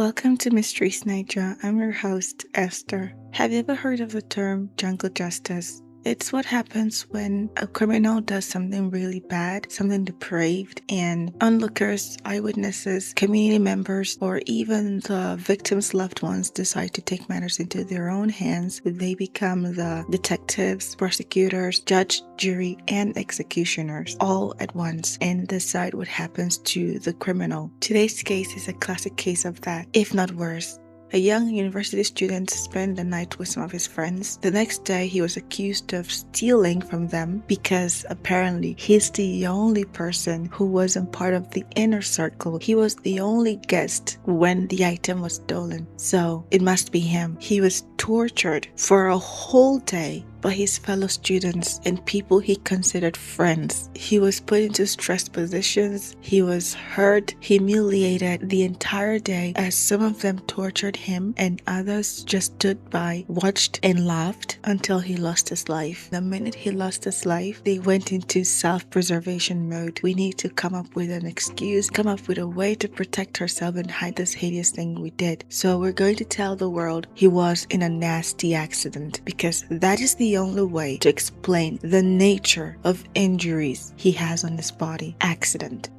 Welcome to Mysteries Niger. I'm your host, Esther. Have you ever heard of the term jungle justice? It's what happens when a criminal does something really bad, something depraved, and onlookers, eyewitnesses, community members, or even the victim's loved ones decide to take matters into their own hands. They become the detectives, prosecutors, judge, jury, and executioners all at once and decide what happens to the criminal. Today's case is a classic case of that, if not worse. A young university student spent the night with some of his friends. The next day, he was accused of stealing from them because apparently he's the only person who wasn't part of the inner circle. He was the only guest when the item was stolen. So it must be him. He was tortured for a whole day by his fellow students and people he considered friends. He was put into stressed positions. He was hurt, humiliated the entire day as some of them tortured him and others just stood by, watched and laughed until he lost his life. The minute he lost his life, they went into self-preservation mode. We need to come up with an excuse, come up with a way to protect ourselves and hide this hideous thing we did. So we're going to tell the world he was in a nasty accident because that is the only way to explain the nature of injuries he has on his body. Accident.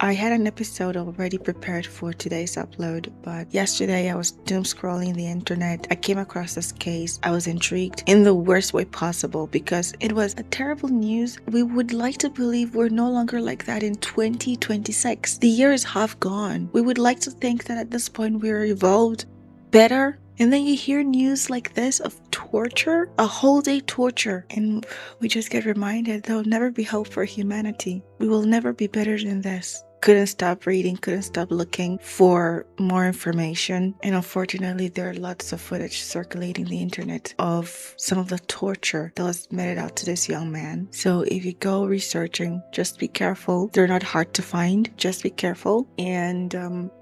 I had an episode already prepared for today's upload, but yesterday I was doom scrolling the internet. I came across this case. I was intrigued in the worst way possible because it was a terrible news. We would like to believe we're no longer like that in 2026. The year is half gone. We would like to think that at this point we're evolved, better. And then you hear news like this of torture, a whole day torture, and we just get reminded there will never be hope for humanity. We will never be better than this. Couldn't stop reading, couldn't stop looking for more information. And unfortunately, there are lots of footage circulating the internet of some of the torture that was meted out to this young man. So if you go researching, just be careful. They're not hard to find. Just be careful. And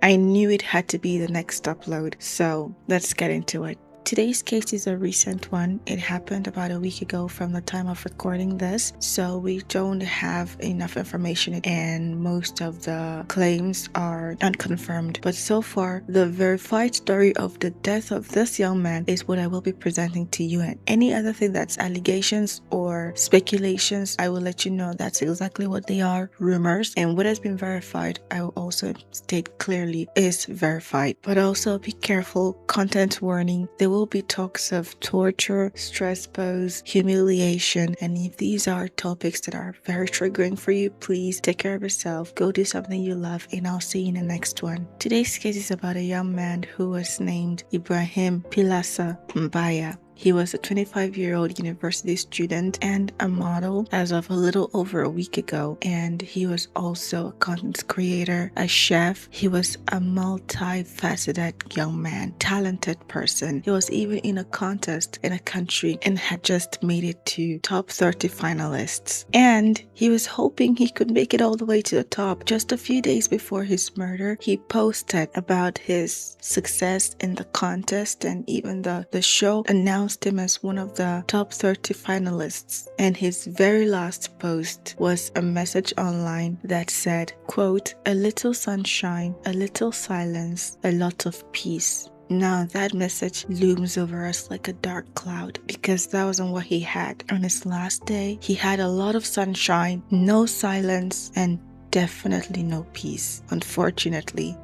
I knew it had to be the next upload. So let's get into it. Today's case is a recent one. It happened about a week ago from the time of recording this, so we don't have enough information and most of the claims are unconfirmed. But so far, the verified story of the death of this young man is what I will be presenting to you. And any other thing that's allegations or speculations, I will let you know that's exactly what they are, rumors. And what has been verified, I will also state clearly is verified. But also be careful, content warning. There will be talks of torture, stress pose, humiliation, and if these are topics that are very triggering for you, please take care of yourself, go do something you love, and I'll see you in the next one. Today's case is about a young man who was named Ibrahim Pilasar Mbaya. He was a 25-year-old university student and a model as of a little over a week ago, and he was also a content creator, a chef. He was a multifaceted young man, talented person. He was even in a contest in a country and had just made it to top 30 finalists. And he was hoping he could make it all the way to the top. Just a few days before his murder, he posted about his success in the contest, and even the show announced him as one of the top 30 finalists. And his very last post was a message online that said, quote, "A little sunshine, a little silence, a lot of peace." Now that message looms over us like a dark cloud because that wasn't what he had. On his last day, he had a lot of sunshine, no silence, and definitely no peace, unfortunately.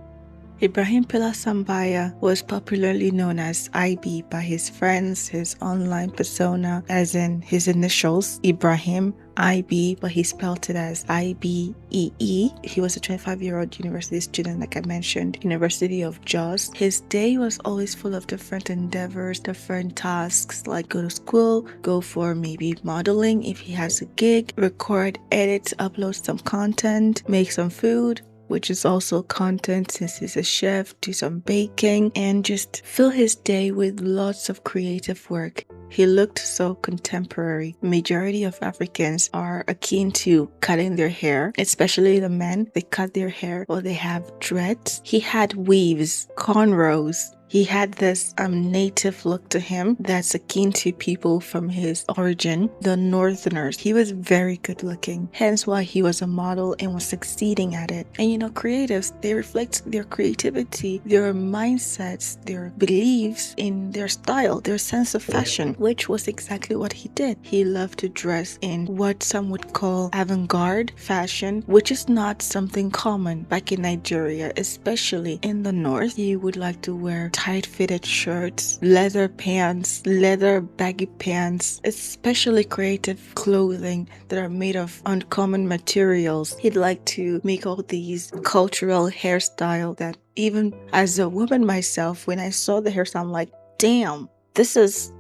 Ibrahim Pilasar Mbaya was popularly known as IB by his friends, his online persona, as in his initials, Ibrahim, IB, but he spelled it as IBEE. He was a 25-year-old university student, like I mentioned, University of Jos. His day was always full of different endeavors, different tasks, like go to school, go for maybe modeling if he has a gig, record, edit, upload some content, make some food, which is also content since he's a chef, do some baking, and just fill his day with lots of creative work. He looked so contemporary. Majority of Africans are akin to cutting their hair, especially the men. They cut their hair or they have dreads. He had weaves, cornrows, He had this native look to him that's akin to people from his origin, the Northerners. He was very good looking, hence why he was a model and was succeeding at it. And creatives, they reflect their creativity, their mindsets, their beliefs in their style, their sense of fashion, which was exactly what he did. He loved to dress in what some would call avant-garde fashion, which is not something common back in Nigeria, especially in the north. He would like to wear tight-fitted shirts, leather pants, leather baggy pants, especially creative clothing that are made of uncommon materials. He'd like to make all these cultural hairstyles that even as a woman myself, when I saw the hairstyle, I'm like, damn, this is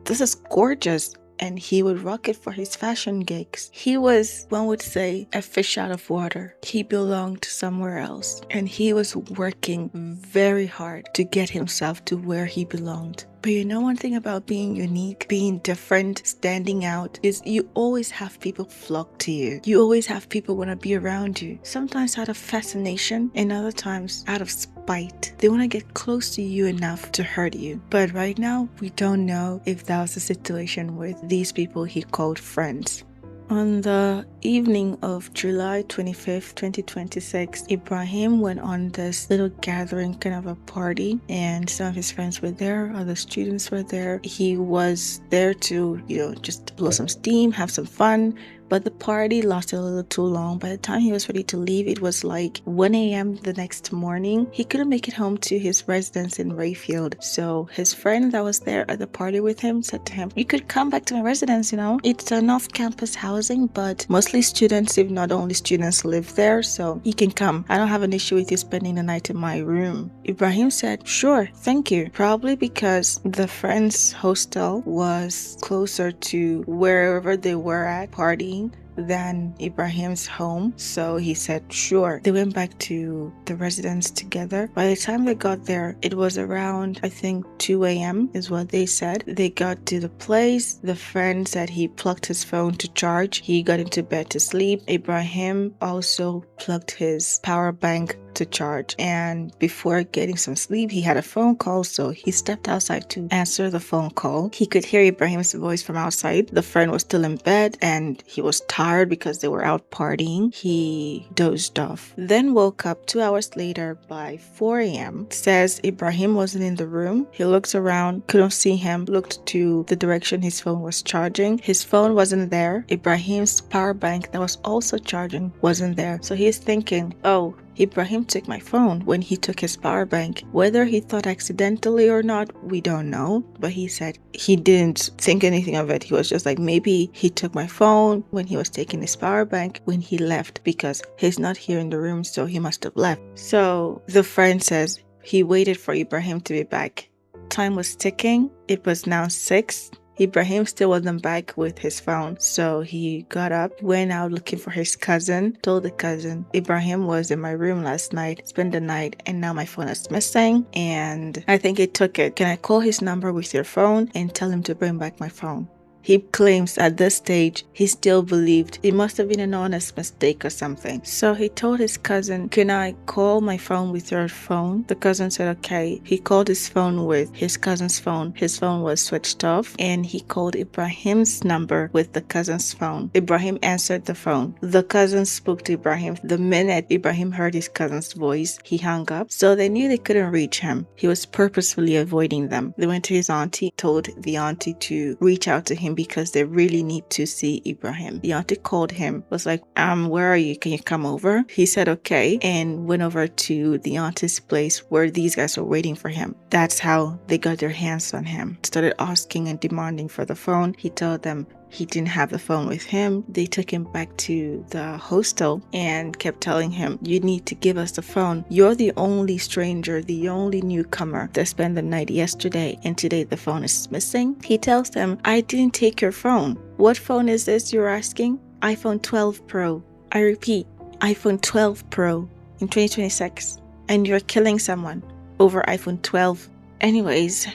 gorgeous. And he would rock it for his fashion gigs. He was, one would say, a fish out of water. He belonged somewhere else. And he was working very hard to get himself to where he belonged. But one thing about being unique, being different, standing out, is you always have people flock to you. You always have people want to be around you. Sometimes out of fascination and other times out of spite. They want to get close to you enough to hurt you. But right now, we don't know if that was the situation with these people he called friends. On the evening of July 25th, 2026, Ibrahim went on this little gathering, kind of a party, and some of his friends were there, other students were there. He was there to, just blow some steam, have some fun, but the party lasted a little too long. By the time he was ready to leave, it was like 1 a.m. the next morning. He couldn't make it home to his residence in Rayfield. So his friend that was there at the party with him said to him, "You could come back to my residence, It's an off-campus housing, but mostly students, if not only students, live there. So you can come. I don't have an issue with you spending the night in my room." Ibrahim said, "Sure, thank you." Probably because the friend's hostel was closer to wherever they were at partying than Ibrahim's home, so he said sure. They went back to the residence together. By the time they got there, it was around, I think, 2 a.m. is what they said. They got to the place. The friend said he plugged his phone to charge. He got into bed to sleep. Ibrahim also plugged his power bank to charge, and before getting some sleep, he had a phone call, so he stepped outside to answer the phone call. He could hear Ibrahim's voice from outside. The friend was still in bed and he was tired because they were out partying. He dozed off, then woke up 2 hours later by 4 a.m. Says Ibrahim wasn't in the room. He looked around, couldn't see him, looked to the direction his phone was charging. His phone wasn't there. Ibrahim's power bank that was also charging wasn't there. So he's thinking, oh, Ibrahim took my phone when he took his power bank. Whether he thought accidentally or not, we don't know. But he said he didn't think anything of it. He was just like, maybe he took my phone when he was taking his power bank when he left, because he's not here in the room, so he must have left. So the friend says he waited for Ibrahim to be back. Time was ticking. It was now 6. Ibrahim still wasn't back with his phone, so he got up, went out looking for his cousin, told the cousin, Ibrahim was in my room last night, spent the night, and now my phone is missing, and I think he took it. Can I call his number with your phone and tell him to bring back my phone? He claims at this stage he still believed it must have been an honest mistake or something. So he told his cousin, can I call my phone with your phone? The cousin said okay. He called his phone with his cousin's phone. His phone was switched off, and he called Ibrahim's number with the cousin's phone. Ibrahim answered the phone. The cousin spoke to Ibrahim. The minute Ibrahim heard his cousin's voice, he hung up. So they knew they couldn't reach him. He was purposefully avoiding them. They went to his auntie, told the auntie to reach out to him because they really need to see Ibrahim. The auntie called him, was like, where are you? Can you come over? He said okay, and went over to the auntie's place where these guys were waiting for him. That's how they got their hands on him. Started asking and demanding for the phone. He told them he didn't have the phone with him. They took him back to the hostel and kept telling him, you need to give us the phone. You're the only stranger, the only newcomer that spent the night yesterday, and today the phone is missing. He tells them, I didn't take your phone. What phone is this you're asking? iPhone 12 Pro. I repeat, iPhone 12 Pro in 2026. And you're killing someone over iPhone 12. Anyways,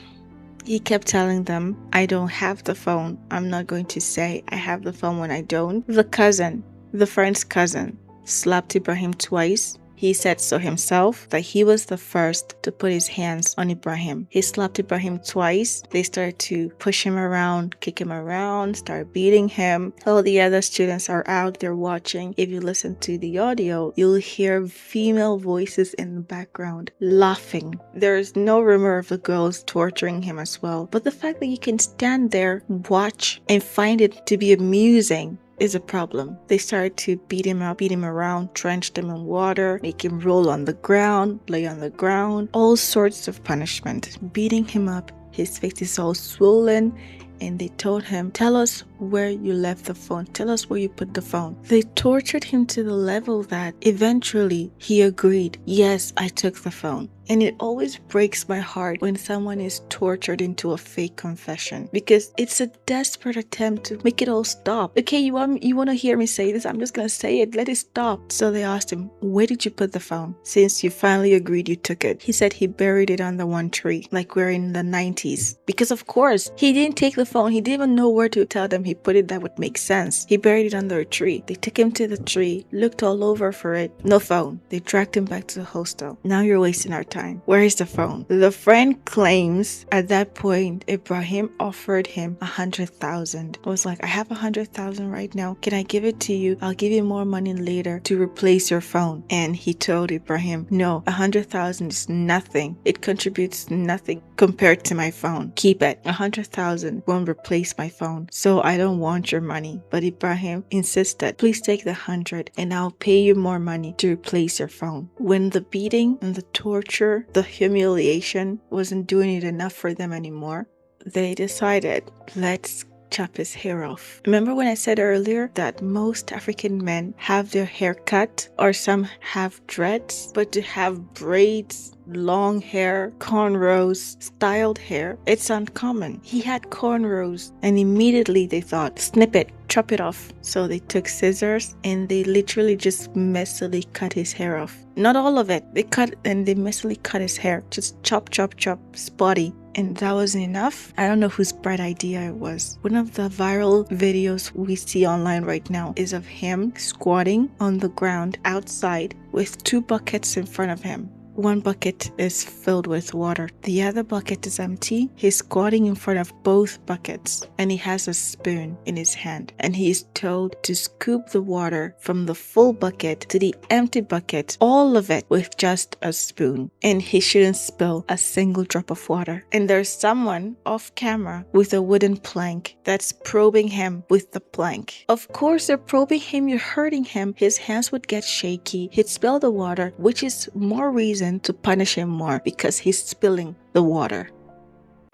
he kept telling them, I don't have the phone. I'm not going to say I have the phone when I don't. The cousin, the friend's cousin, slapped Ibrahim twice He said so himself that he was the first to put his hands on Ibrahim. He slapped Ibrahim twice. They started to push him around, kick him around, start beating him. All the other students are out there watching. If you listen to the audio, you'll hear female voices in the background laughing. There's no rumor of the girls torturing him as well. But the fact that you can stand there, watch, and find it to be amusing is a problem. They started to beat him up, beat him around, drench him in water, make him roll on the ground, lay on the ground, all sorts of punishment. Beating him up, his face is all swollen, and they told him, tell us where you left the phone. Tell us where you put the phone. They tortured him to the level that eventually he agreed, yes, I took the phone. And it always breaks my heart when someone is tortured into a fake confession, because it's a desperate attempt to make it all stop. Okay, you want to hear me say this? I'm just going to say it. Let it stop. So they asked him, where did you put the phone? Since you finally agreed you took it. He said he buried it under one tree, like we're in the 90s. Because of course, he didn't take the phone. He didn't even know where to tell them he put it that would make sense. He buried it under a tree. They took him to the tree, looked all over for it. No phone. They dragged him back to the hostel. Now you're wasting our time. Where is the phone? The friend claims at that point, Ibrahim offered him 100,000. I was like, I have 100,000 right now. Can I give it to you? I'll give you more money later to replace your phone. And he told Ibrahim, no, 100,000 is nothing. It contributes nothing compared to my phone. Keep it. 100,000 won't replace my phone. So I don't want your money. But Ibrahim insisted, please take the 100 and I'll pay you more money to replace your phone. When the beating and the torture, the humiliation wasn't doing it enough for them anymore, they decided, let's chop his hair off. Remember when I said earlier that most African men have their hair cut, or some have dreads, but to have braids, long hair, cornrows, styled hair, it's uncommon. He had cornrows, and immediately they thought, snip it, chop it off. So they took scissors and they literally just messily cut his hair off. Not all of it. They cut and they messily cut his hair. Just chop, chop, chop, spotty. And that wasn't enough. I don't know whose bright idea it was. One of the viral videos we see online right now is of him squatting on the ground outside with two buckets in front of him. One bucket is filled with water. The other bucket is empty. He's squatting in front of both buckets and he has a spoon in his hand. And he is told to scoop the water from the full bucket to the empty bucket, all of it with just a spoon. And he shouldn't spill a single drop of water. And there's someone off camera with a wooden plank that's probing him with the plank. Of course, they're probing him. You're hurting him. His hands would get shaky. He'd spill the water, which is more reason to punish him more because he's spilling the water.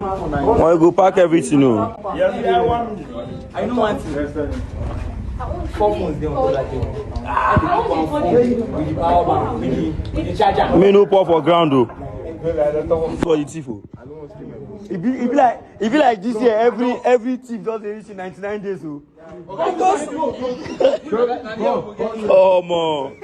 I go pack everything. I know one thing. 4 phones there on the me no pour for ground though. For the thief. It be like this year every thief does reach 99 days. Oh man.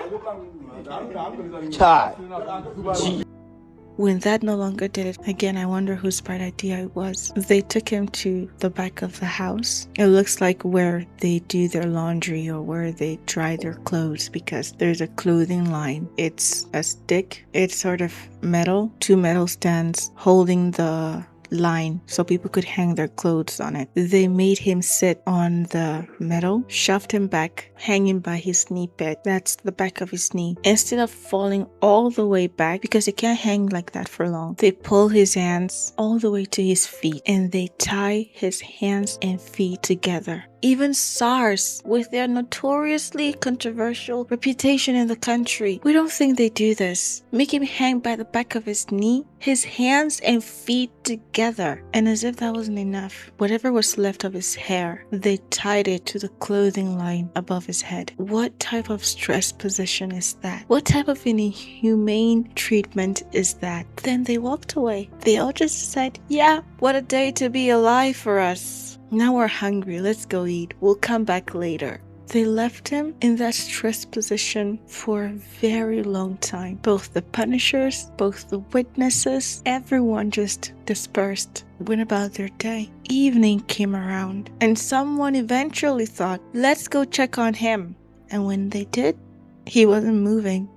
When that no longer did it, again, I wonder whose bright idea it was. They took him to the back of the house. It looks like where they do their laundry or where they dry their clothes, because there's a clothing line. It's a stick. It's sort of metal, 2 metal stands holding the line so people could hang their clothes on it. They made him sit on the metal, shoved him back, hanging by his knee pad. That's the back of his knee. Instead of falling all the way back, because he can't hang like that for long, they pull his hands all the way to his feet and they tie his hands and feet together. Even SARS, with their notoriously controversial reputation in the country, we don't think they do this. Make him hang by the back of his knee, his hands and feet together. And as if that wasn't enough, whatever was left of his hair, they tied it to the clothing line above his head. What type of stress position is that? What type of inhumane treatment is that? Then they walked away. They all just said, yeah, what a day to be alive for us. Now we're hungry, let's go eat. We'll come back later. They left him in that stressed position for a very long time. Both the punishers, both the witnesses, everyone just dispersed, went about their day. Evening came around and someone eventually thought, let's go check on him. And when they did, he wasn't moving.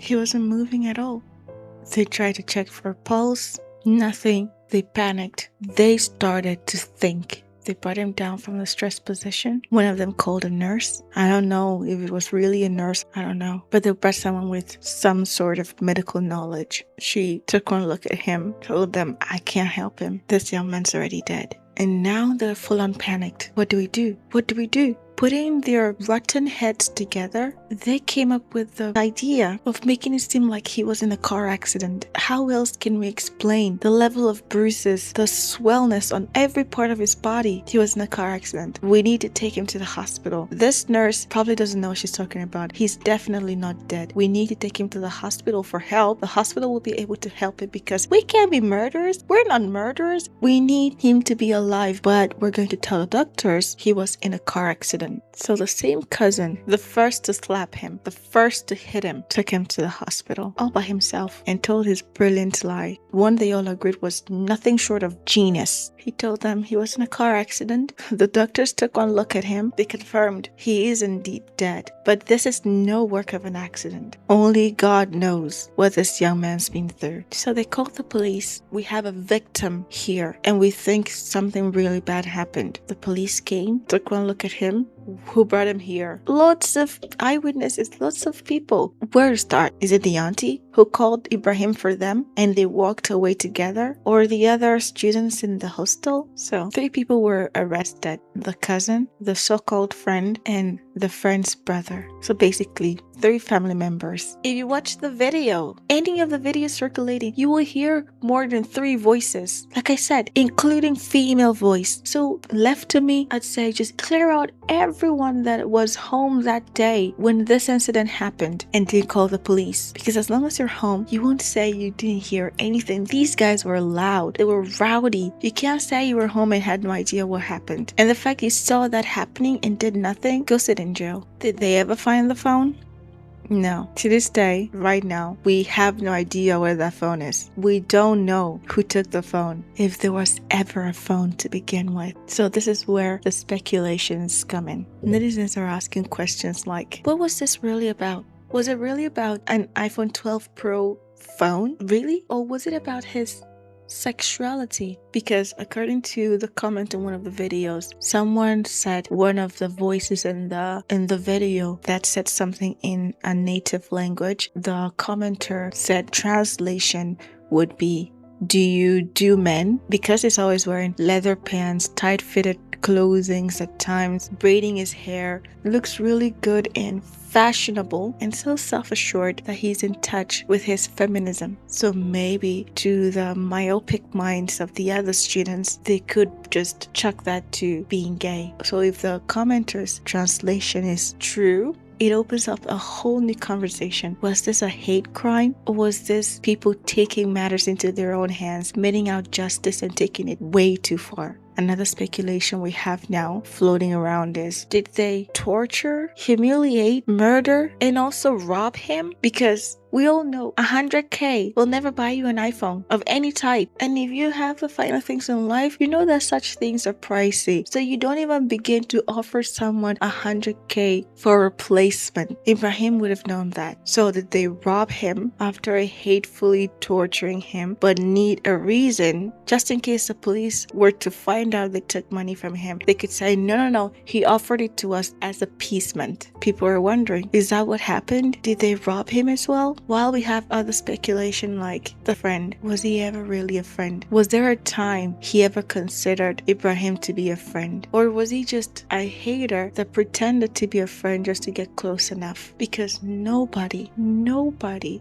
He wasn't moving at all. They tried to check for a pulse. Nothing. They panicked. They started to think. They brought him down from the stress position. One of them called a nurse. I don't know if it was really a nurse. I don't know. But they brought someone with some sort of medical knowledge. She took one look at him, told them, I can't help him. This young man's already dead. And now they're full on panicked. What do we do? What do we do? Putting their rotten heads together, they came up with the idea of making it seem like he was in a car accident. How else can we explain the level of bruises, the swellness on every part of his body? He was in a car accident. We need to take him to the hospital. This nurse probably doesn't know what she's talking about. He's definitely not dead. We need to take him to the hospital for help. The hospital will be able to help him because we can't be murderers. We're not murderers. We need him to be alive, but we're going to tell the doctors he was in a car accident. So the same cousin, the first to slap him, the first to hit him, took him to the hospital all by himself and told his brilliant lie. One they all agreed was nothing short of genius. He told them he was in a car accident. The doctors took one look at him. They confirmed he is indeed dead. But this is no work of an accident. Only God knows what this young man's been through. So they called the police. We have a victim here and we think something really bad happened. The police came, took one look at him. Who brought him here? Lots of eyewitnesses, lots of people. Where to start? Is it the auntie who called Ibrahim for them and they walked away together? Or the other students in the hostel? So 3 people were arrested. The cousin, the so-called friend, and the friend's brother. So basically 3 family members. If you watch the video, any of the videos circulating, you will hear more than 3 voices. Like I said, including female voice. So left to me, I'd say just clear out everyone that was home that day when this incident happened and didn't call the police. Because as long as you're home, you won't say you didn't hear anything. These guys were loud. They were rowdy. You can't say you were home and had no idea what happened. And the fact you saw that happening and did nothing, go sit in jail. Did they ever find the phone? No. To this day, right now, we have no idea where that phone is. We don't know who took the phone, if there was ever a phone to begin with. So this is where the speculations come in. Netizens are asking questions like, what was this really about? Was it really about an iPhone 12 Pro phone? Really? Or was it about his sexuality? Because according to the comment in one of the videos, someone said one of the voices in the video that said something in a native language. The commenter said translation would be, do you do men? Because he's always wearing leather pants, tight-fitted clothing at times, braiding his hair, looks really good and fashionable and so self-assured that he's in touch with his feminism. So maybe to the myopic minds of the other students, they could just chuck that to being gay. So if the commenter's translation is true, it opens up a whole new conversation. Was this a hate crime? Or was this people taking matters into their own hands, meting out justice and taking it way too far? Another speculation we have now floating around is, did they torture, humiliate, murder, and also rob him? Because we all know 100K will never buy you an iPhone of any type. And if you have the finer things in life, you know that such things are pricey. So you don't even begin to offer someone 100K for a replacement. Ibrahim would have known that. So did they rob him after hatefully torturing him, but need a reason just in case the police were to find out they took money from him? They could say, no, he offered it to us as appeasement. People are wondering, is that what happened? Did they rob him as well? While we have other speculation like the friend, was he ever really a friend? Was there a time he ever considered Ibrahim to be a friend? Or was he just a hater that pretended to be a friend just to get close enough? Because nobody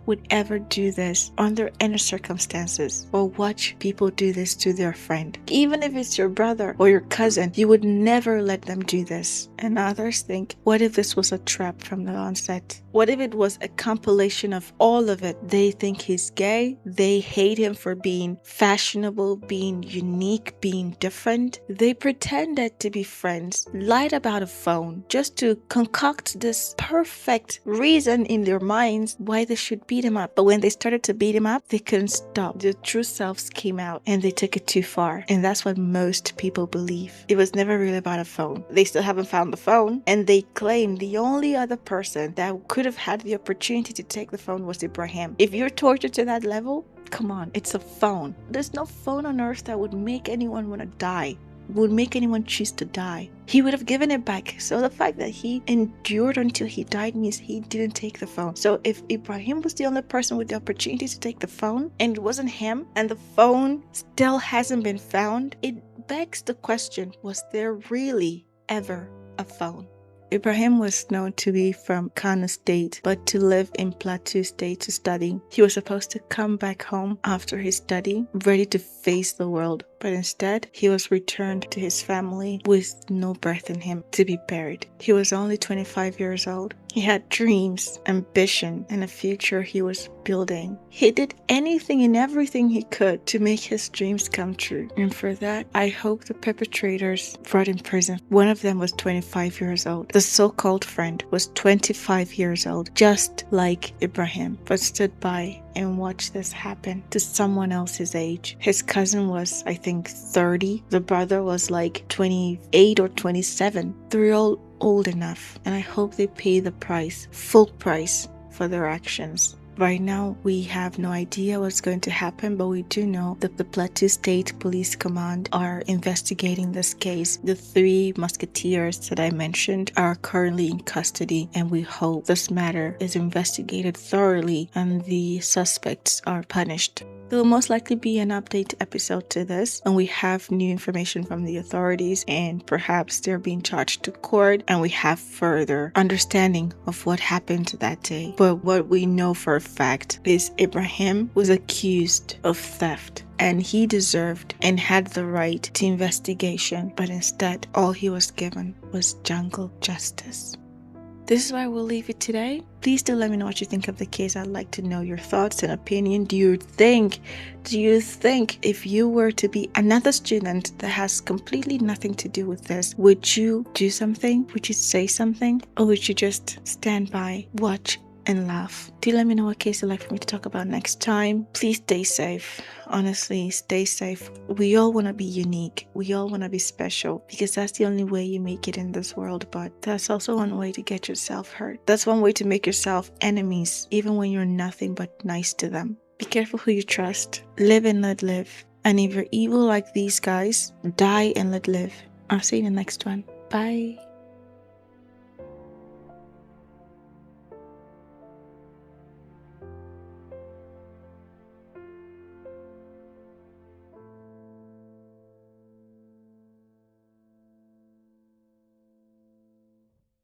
would ever do this under any circumstances or watch people do this to their friend. Even if it's your brother or your cousin, you would never let them do this. And others think, what if this was a trap from the onset? What if it was a compilation of all of it? They think he's gay. They hate him for being fashionable, being unique, being different. They pretended to be friends, lied about a phone, just to concoct this perfect reason in their minds why they should beat him up. But when they started to beat him up, they couldn't stop. Their true selves came out and they took it too far. And that's what most people believe. It was never really about a phone. They still haven't found the phone, and they claim the only other person that could have had the opportunity to take the phone phone was Ibrahim. If you're tortured to that level, come on, it's a phone. There's no phone on earth that would make anyone want to die, would make anyone choose to die. He would have given it back. So the fact that he endured until he died means he didn't take the phone. So if Ibrahim was the only person with the opportunity to take the phone and it wasn't him, and the phone still hasn't been found, it begs the question, was there really ever a phone? Ibrahim was known to be from Kano State, but to live in Plateau State to study. He was supposed to come back home after his study, ready to face the world. But instead, he was returned to his family with no breath in him to be buried. He was only 25 years old. He had dreams, ambition, and a future he was building. He did anything and everything he could to make his dreams come true. And for that, I hope the perpetrators brought in prison. One of them was 25 years old. The so-called friend was 25 years old, just like Ibrahim, but stood by and watched this happen to someone else's age. His cousin was, I think, 30. The brother was like 28 or 27. They're all old enough, and I hope they pay the price, full price, for their actions. Right now, we have no idea what's going to happen, but we do know that the Plateau State Police Command are investigating this case. The 3 musketeers that I mentioned are currently in custody, and we hope this matter is investigated thoroughly and the suspects are punished. There will most likely be an update episode to this, and we have new information from the authorities, and perhaps they're being charged to court, and we have further understanding of what happened that day. But what we know for a fact is Ibrahim was accused of theft, and he deserved and had the right to investigation, but instead all he was given was jungle justice. This is where we'll leave it today. Please do let me know what you think of the case. I'd like to know your thoughts and opinion. Do you think if you were to be another student that has completely nothing to do with this, would you do something? Would you say something? Or would you just stand by, watch, and laugh? Do let me know what case you'd like for me to talk about next time. Please stay safe. Honestly, stay safe. We all want to be unique. We all want to be special, because that's the only way you make it in this world. But that's also one way to get yourself hurt. That's one way to make yourself enemies, even when you're nothing but nice to them. Be careful who you trust. Live and let live. And if you're evil like these guys, die and let live. I'll see you in the next one. Bye.